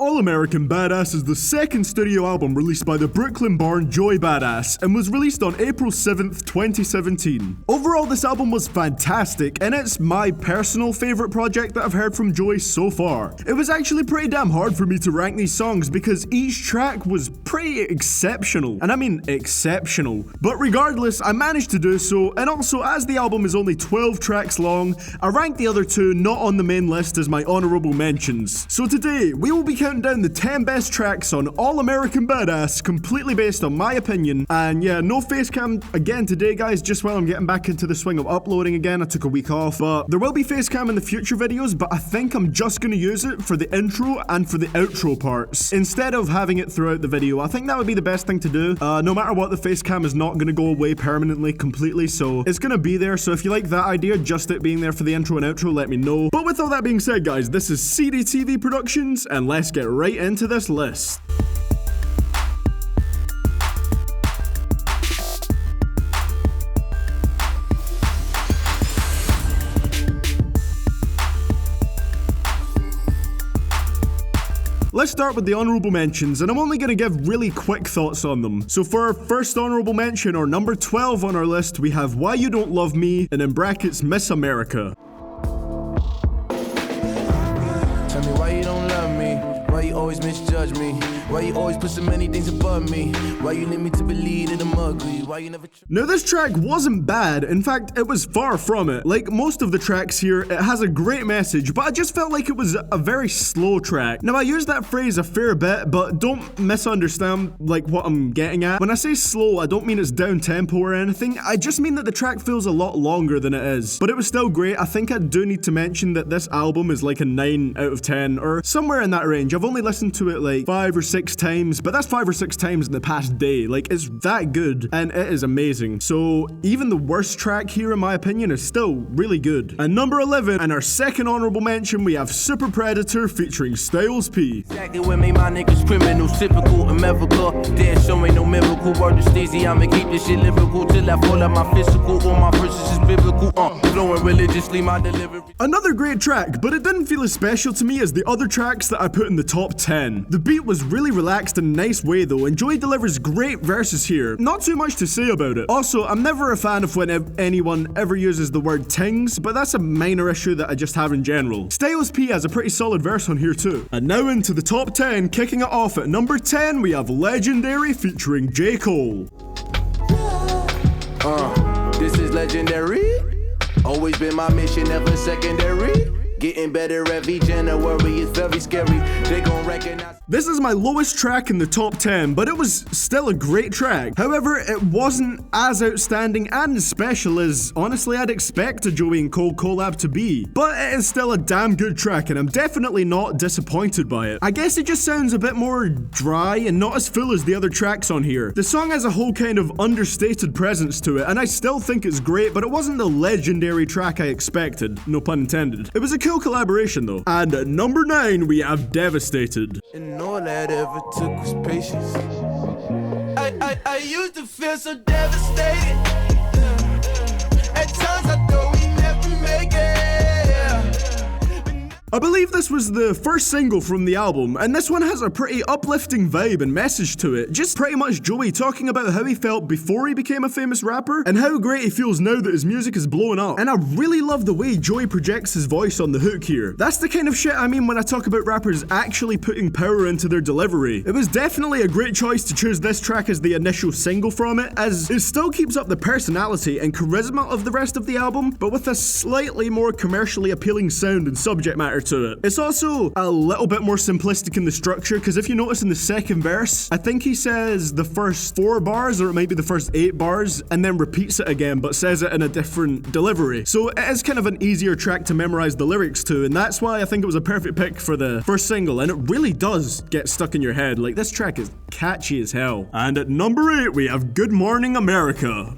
All-American Badass is the second studio album released by the Brooklyn-born Joey Bada and was released on April 7th, 2017. Overall, this album was fantastic, and it's my personal favorite project that I've heard from Joey so far. It was actually pretty damn hard for me to rank these songs because each track was pretty exceptional, and I mean exceptional. But regardless, I managed to do so, and also as the album is only 12 tracks long, I ranked the other two not on the main list as my honorable mentions. So today, we will be counting down the 10 best tracks on All-American Badass, completely based on my opinion. And yeah, no face cam again today, guys, just while I'm getting back into the swing of uploading again. I took a week off, but there will be face cam in the future videos, but I think I'm just gonna use it for the intro and for the outro parts instead of having it throughout the video. I think that would be the best thing to do. No matter what, the face cam is not gonna go away permanently completely, so it's gonna be there. So if you like that idea, just it being there for the intro and outro, let me know. But with all that being said, guys, this is CDTVProductions, and let's get right into this list. Let's start with the honorable mentions, and I'm only gonna give really quick thoughts on them. So for our first honorable mention, or number 12 on our list, we have Why You Don't Love Me, and in brackets, Miss America. Tell me why you don't love me, why you always misjudge me, why you always put so many things above me, why you need me to believe that I'm ugly, why you never... Now this track wasn't bad, in fact it was far from it. Like most of the tracks here, it has a great message, but I just felt like it was a very slow track. Now I use that phrase a fair bit, but don't misunderstand like what I'm getting at. When I say slow, I don't mean it's down tempo or anything, I just mean that the track feels a lot longer than it is. But it was still great. I think I do need to mention that this album is like a 9 out of 10 or somewhere in that range. I've only listened to it like 5 or 6 times, but that's 5 or 6 times in the past day. Like, it's that good, and it is amazing. So even the worst track here, in my opinion, is still really good. And number 11, and our second honorable mention, we have Super Predator featuring Styles P. Exactly what made my niggas criminals, typical America. Damn, show ain't no miracle. Word to Stacey, I'ma keep this shit lyrical till I fall out my physical. All my verses is biblical, flowing religiously, my delivery. Another great track, but it didn't feel as special to me as the other tracks that I put in the top 10. The beat was really relaxed in a nice way though, and Joey delivers great verses here. Not too much to say about it. Also, I'm never a fan of when anyone ever uses the word tings, but that's a minor issue that I just have in general. Styles P has a pretty solid verse on here too. And now into the top 10, kicking it off at number 10, we have Legendary featuring J. Cole. This is legendary. Always been my mission, never secondary. Getting better every January, it's very scary. They gon' recognize. This is my lowest track in the top 10, but it was still a great track. However, it wasn't as outstanding and as special as, honestly, I'd expect a Joey and Cole collab to be. But it is still a damn good track, and I'm definitely not disappointed by it. I guess it just sounds a bit more dry and not as full as the other tracks on here. The song has a whole kind of understated presence to it, and I still think it's great, but it wasn't the legendary track I expected. No pun intended. It was a cool collaboration though. And at number 9, we have Devastated. And all that ever took was patience. I used to feel so devastated. At times I thought we never make it. I believe this was the first single from the album, and this one has a pretty uplifting vibe and message to it. Just pretty much Joey talking about how he felt before he became a famous rapper, and how great he feels now that his music is blowing up. And I really love the way Joey projects his voice on the hook here. That's the kind of shit I mean when I talk about rappers actually putting power into their delivery. It was definitely a great choice to choose this track as the initial single from it, as it still keeps up the personality and charisma of the rest of the album, but with a slightly more commercially appealing sound and subject matter to it. It's also a little bit more simplistic in the structure, because if you notice in the second verse, I think he says the first 4 bars, or it might be the first 8 bars, and then repeats it again, but says it in a different delivery. So it is kind of an easier track to memorize the lyrics to, and that's why I think it was a perfect pick for the first single, and it really does get stuck in your head. Like, this track is catchy as hell. And at number 8, we have Good Morning America.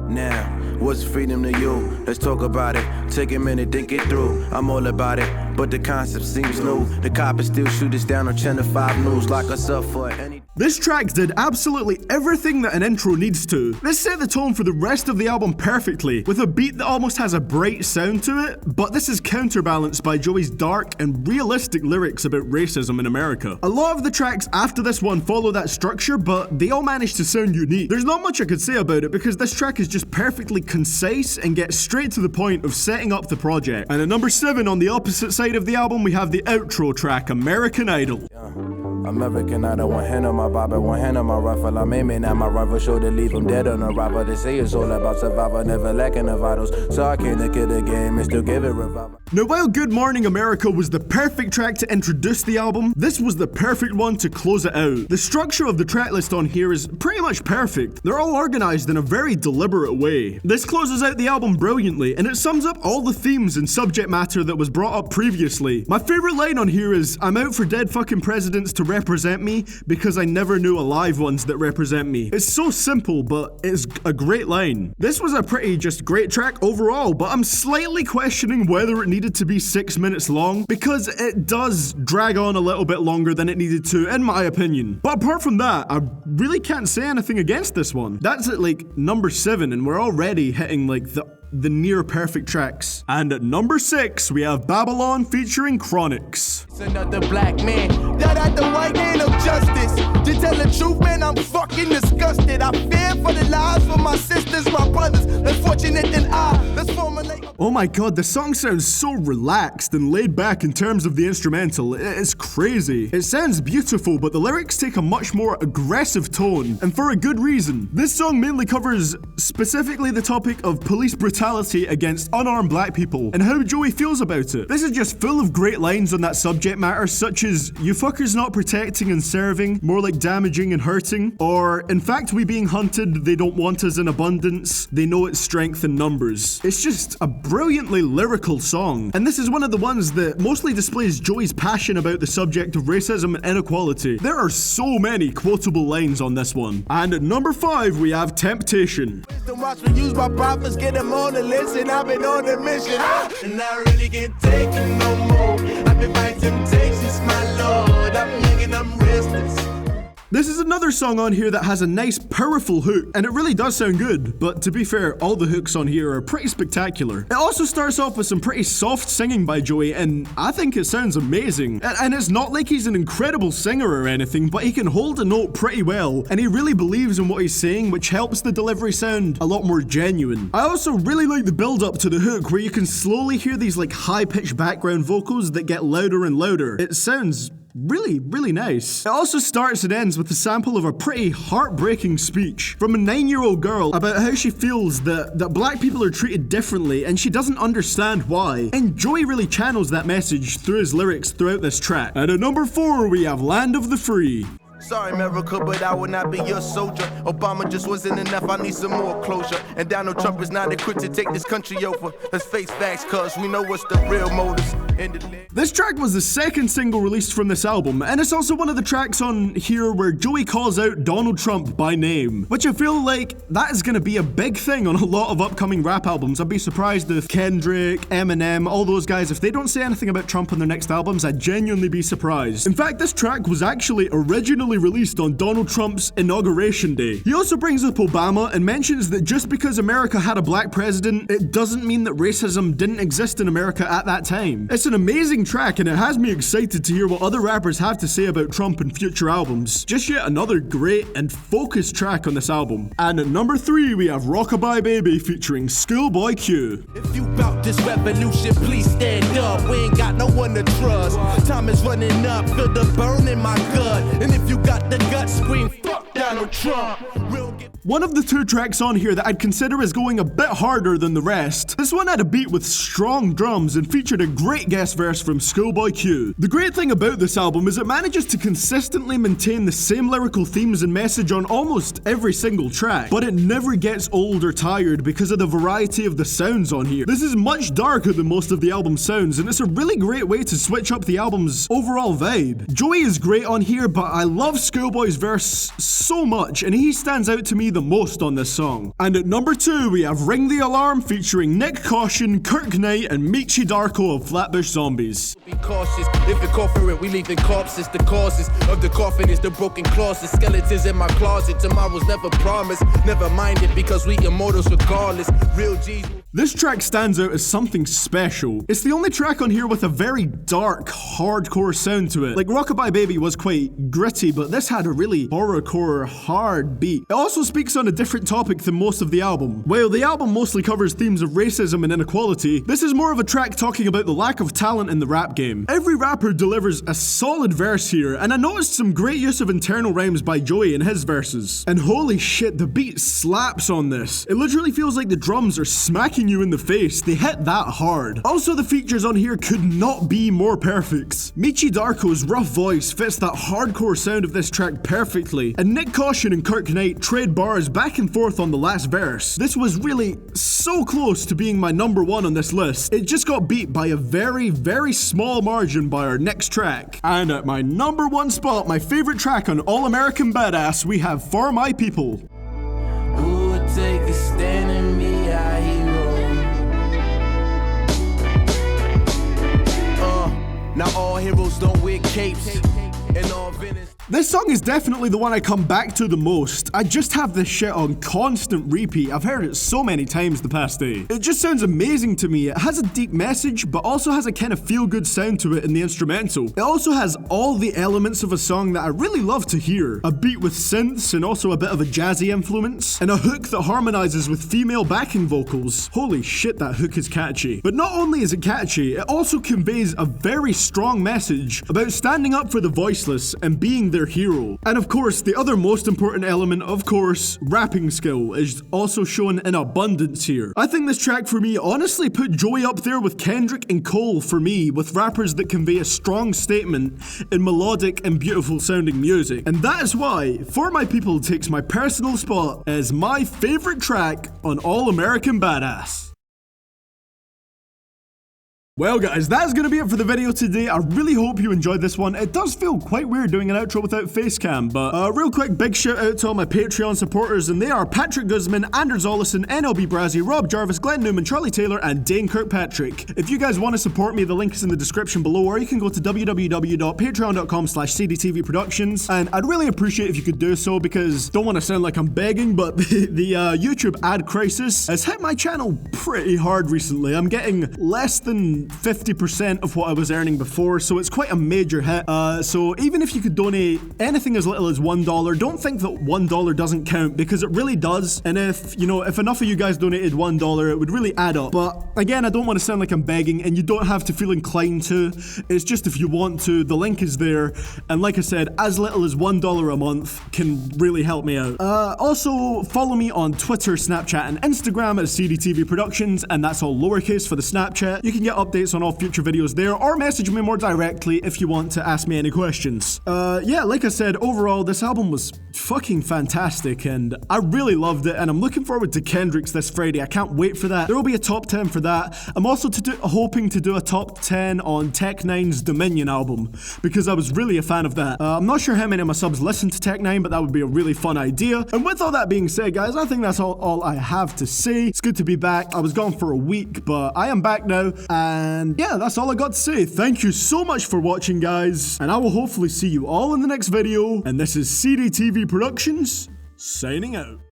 Now, what's freedom to you? Let's talk about it. Take a minute, think it through. I'm all about it. but the concept seems new. The coppers still shoot us down on Channel 5 News, lock us up for any. This track did absolutely everything that an intro needs to. This set the tone for the rest of the album perfectly, with a beat that almost has a bright sound to it, but this is counterbalanced by Joey's dark and realistic lyrics about racism in America. A lot of the tracks after this one follow that structure, but they all manage to sound unique. There's not much I could say about it because this track is just perfectly concise and gets straight to the point of setting up the project. And at number 7 on the opposite side of the album, we have the outro track, American Idol. American Idol, one hand on my Bible, one hand on my rifle. I'm aiming at my rival, sure to leave him dead on arrival. They say it's all about survival, never lacking the vitals. So I can't look at the game and still give it revival. Now, while Good Morning America was the perfect track to introduce the album, this was the perfect one to close it out. The structure of the track list on here is pretty much perfect. They're all organized in a very deliberate way. This closes out the album brilliantly, and it sums up all the themes and subject matter that was brought up previously. My favorite line on here is, I'm out for dead fucking presidents to represent me because I never knew alive ones that represent me. It's so simple, but it's a great line. This was a pretty just great track overall, but I'm slightly questioning whether it needed to be 6 minutes long because it does drag on a little bit longer than it needed to, in my opinion. But apart from that, I really can't say anything against this one. That's at like number 7, and we're already hitting like the near perfect tracks. And at number 6, we have Babylon featuring Chronixx. It's another black man that at the white man of justice. To tell the truth, man, I'm fucking disgusted. I fear for the lives of my sisters, my brothers, less fortunate than I. Let's formulate. Oh my god, the song sounds so relaxed and laid back in terms of the instrumental. It's crazy. It sounds beautiful, but the lyrics take a much more aggressive tone, and for a good reason. This song mainly covers specifically the topic of police brutality against unarmed black people and how Joey feels about it. This is just full of great lines on that subject matter, such as, you fuckers not protecting and serving, more like damaging and hurting, or, in fact we being hunted, they don't want us in abundance, they know it's strength in numbers. It's just a brilliantly lyrical song, and this is one of the ones that mostly displays Joey's passion about the subject of racism and inequality. There are so many quotable lines on this one. And at number 5, we have Temptation. Watch me use my prophets, get them on the list, and I've been on a mission. And I really can't take it no more. I've been fighting temptations, my lord. I'm young and I'm restless. This is another song on here that has a nice, powerful hook, and it really does sound good, but to be fair, all the hooks on here are pretty spectacular. It also starts off with some pretty soft singing by Joey, and I think it sounds amazing. And it's not like he's an incredible singer or anything, but he can hold a note pretty well, and he really believes in what he's saying, which helps the delivery sound a lot more genuine. I also really like the build-up to the hook, where you can slowly hear these like high-pitched background vocals that get louder and louder. It sounds really nice. It also starts and ends with a sample of a pretty heartbreaking speech from a 9-year-old girl about how she feels that black people are treated differently and she doesn't understand why. And Joey really channels that message through his lyrics throughout this track. And at number 4, we have Land of the Free. Sorry, America, but I will not be your soldier. Obama just wasn't enough, I need some more closure. And Donald Trump is not equipped to take this country over. Let's face facts, cuz we know what's the real motives. This track was the second single released from this album, and it's also one of the tracks on here where Joey calls out Donald Trump by name, which I feel like that is going to be a big thing on a lot of upcoming rap albums. I'd be surprised if Kendrick, Eminem, all those guys, if they don't say anything about Trump on their next albums, I'd genuinely be surprised. In fact, this track was actually originally released on Donald Trump's inauguration day. He also brings up Obama and mentions that just because America had a black president, it doesn't mean that racism didn't exist in America at that time. It's an amazing track, and it has me excited to hear what other rappers have to say about Trump in future albums. Just yet another great and focused track on this album. And at number 3, we have Rockabye Baby featuring ScHoolboy Q. If you bout this revolution, please stand up. We ain't got no one to trust. Time is running up, feel the burn in my gut. And if you got the gut, scream fuck Donald Trump. One of the 2 tracks on here that I'd consider as going a bit harder than the rest. This one had a beat with strong drums and featured a great guest verse from ScHoolboy Q. The great thing about this album is it manages to consistently maintain the same lyrical themes and message on almost every single track, but it never gets old or tired because of the variety of the sounds on here. This is much darker than most of the album's sounds, and it's a really great way to switch up the album's overall vibe. Joey is great on here, but I love ScHoolboy's verse so much, and he stands out to me the the most on this song. And at number 2, we have Ring the Alarm featuring Nick Caution, Kirk Knight, and Meechy Darko of Flatbush Zombies. Be cautious, if you call for it, we leaving corpses. The causes of the coffin is the broken clauses. Skeletons in my closet, tomorrow's never promised. Never mind it because we immortals regardless. Real G's. This track stands out as something special. It's the only track on here with a very dark, hardcore sound to it. Like ROCKABYE BABY was quite gritty, but this had a really horrorcore, hard beat. It also speaks on a different topic than most of the album. While the album mostly covers themes of racism and inequality, this is more of a track talking about the lack of talent in the rap game. Every rapper delivers a solid verse here, and I noticed some great use of internal rhymes by Joey in his verses. And holy shit, the beat slaps on this. It literally feels like the drums are smacking you in the face. They hit that hard. Also, the features on here could not be more perfect. Meechy Darko's rough voice fits that hardcore sound of this track perfectly, and Nick Caution and Kirk Knight trade bars back and forth on the last verse. This was really so close to being my number 1 on this list. It just got beat by a very, very small margin by our next track. And at my number 1 spot, my favorite track on ALL-AMERIKKAN BADA, we have For My People. Who would take a stand in me, our hero? Now all heroes don't wear capes, and all villains. This song is definitely the one I come back to the most. I just have this shit on constant repeat. I've heard it so many times the past day. It just sounds amazing to me. It has a deep message, but also has a kind of feel-good sound to it in the instrumental. It also has all the elements of a song that I really love to hear. A beat with synths and also a bit of a jazzy influence, and a hook that harmonizes with female backing vocals. Holy shit, that hook is catchy. But not only is it catchy, it also conveys a very strong message about standing up for the voiceless and being their hero. And of course, the other most important element, of course, rapping skill, is also shown in abundance here. I think this track for me honestly put Joey up there with Kendrick and Cole for me, with rappers that convey a strong statement in melodic and beautiful sounding music. And that is why For My People takes my personal spot as my favorite track on ALL-AMERIKKAN BADA. Well guys, that's gonna be it for the video today. I really hope you enjoyed this one. It does feel quite weird doing an outro without face cam, but real quick, big shout out to all my Patreon supporters, and they are Patrick Guzman, Anders Olesen, NLB Brazzy, Rob Jarvis, Glenn Newman, Charlie Taylor, and Dane Kirkpatrick. If you guys want to support me, the link is in the description below, or you can go to www.patreon.com/CDTVProductions, and I'd really appreciate if you could do so, because don't want to sound like I'm begging, but the YouTube ad crisis has hit my channel pretty hard recently. I'm getting less than 50% of what I was earning before, so it's quite a major hit. So even if you could donate anything as little as $1, don't think that $1 doesn't count, because it really does. And if enough of you guys donated $1, it would really add up. But again, I don't want to sound like I'm begging, and you don't have to feel inclined to. It's just if you want to, the link is there. And like I said, as little as $1 a month can really help me out. Also, follow me on Twitter, Snapchat, and Instagram at CDTVProductions, and that's all lowercase for the Snapchat. You can get updates on all future videos there, or message me more directly if you want to ask me any questions. Yeah, like I said, overall, this album was fucking fantastic, and I really loved it, and I'm looking forward to Kendrick's this Friday. I can't wait for that. There will be a top 10 for that. I'm also hoping to do a top 10 on Tech9's Dominion album, because I was really a fan of that. I'm not sure how many of my subs listen to Tech9, but that would be a really fun idea. And with all that being said, guys, I think that's all I have to say. It's good to be back. I was gone for a week, but I am back now, and yeah, that's all I got to say. Thank you so much for watching, guys, and I will hopefully see you all in the next video. And this is CDTV Productions, signing out.